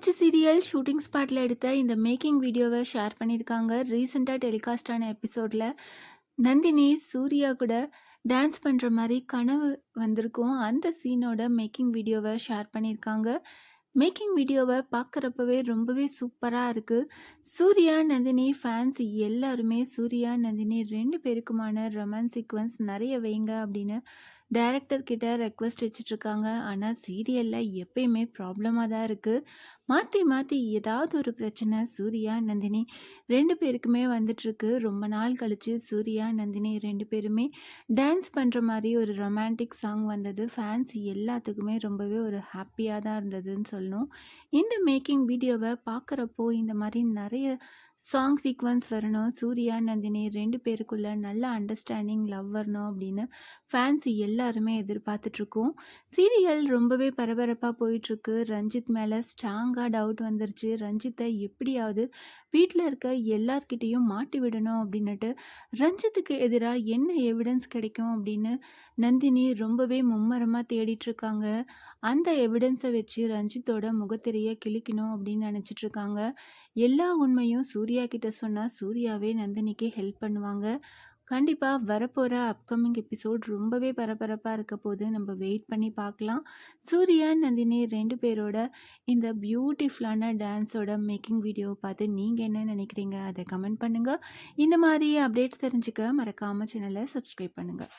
பிடிச்ச serial shooting ஸ்பாட்ல எடுத்த இந்த மேக்கிங் வீடியோவை ஷேர் பண்ணியிருக்காங்க. ரீசெண்டாக டெலிகாஸ்ட் ஆன எபிசோட்ல நந்தினி சூர்யா கூட டான்ஸ் பண்ணுற மாதிரி கனவு வந்திருக்கும். அந்த சீனோட மேக்கிங் வீடியோவை ஷேர் பண்ணியிருக்காங்க. மேக்கிங் வீடியோவை பார்க்குறப்பவே ரொம்பவே சூப்பராக இருக்குது. சூர்யா நந்தினி ஃபேன்ஸ் எல்லாருமே சூர்யா நந்தினி 2 பேருக்குமான ரொமான்ஸ் சீக்வன்ஸ் நிறைய வைங்க அப்படின்னு டைரக்டர் கிட்ட ரெக்வெஸ்ட் வச்சிட்ருக்காங்க. ஆனால் சீரியலில் எப்பயுமே ப்ராப்ளமாக தான் இருக்குது. மாற்றி மாற்றி ஏதாவது ஒரு பிரச்சனை சூர்யா நந்தினி 2 பேருக்குமே வந்துட்டுருக்கு. ரொம்ப நாள் கழித்து சூர்யா நந்தினி 2 பேருமே டான்ஸ் பண்ணுற மாதிரி ஒரு ரொமான்டிக் சாங் வந்தது. ஃபேன்ஸ் எல்லாத்துக்குமே ரொம்பவே ஒரு ஹாப்பியாக தான் இருந்ததுன்னு சொல்லணும். இந்த மேக்கிங் வீடியோவை பார்க்குறப்போ இந்த மாதிரி நிறைய சாங் சீக்வன்ஸ் வரணும், சூர்யா நந்தினி 2 பேருக்குள்ள நல்ல அண்டர்ஸ்டாண்டிங் லவ் வரணும் அப்படின்னு ஃபேன்ஸ் எல்லாருமே எதிர்பார்த்துட்ருக்கோம். சீரியல் ரொம்பவே பரபரப்பாக போயிட்டுருக்கு. ரஞ்சித் மேலே ஸ்ட்ராங்காக டவுட் வந்துருச்சு. ரஞ்சித்தை எப்படியாவது வீட்டில் இருக்க எல்லார்கிட்டேயும் மாட்டி விடணும் அப்படின்னுட்டு ரஞ்சித்துக்கு எதிராக என்ன எவிடன்ஸ் கிடைக்கும் அப்படின்னு நந்தினி ரொம்பவே மும்மரமாக தேடிட்டுருக்காங்க. அந்த எவிடன்ஸை வச்சு ரஞ்சித்தோட முகத்திரையை கிழிக்கணும் அப்படின்னு நினச்சிட்ருக்காங்க. எல்லா உண்மையும் சூர்யா கிட்ட சொன்னால் சூர்யாவே நந்தினிக்கு ஹெல்ப் பண்ணுவாங்க. கண்டிப்பாக வரப்போகிற அப்கமிங் எபிசோட் ரொம்பவே பரபரப்பாக இருக்க போது நம்ம வெயிட் பண்ணி பார்க்கலாம். சூர்யா நந்தினி 2 பேரோட இந்த பியூட்டிஃபுல்லான டான்ஸோட மேக்கிங் வீடியோவை பார்த்து நீங்கள் என்ன நினைக்கிறீங்க அதை கமெண்ட் பண்ணுங்கள். இந்த மாதிரி அப்டேட்ஸ் தெரிஞ்சுக்க மறக்காமல் சேனலை சப்ஸ்கிரைப் பண்ணுங்கள்.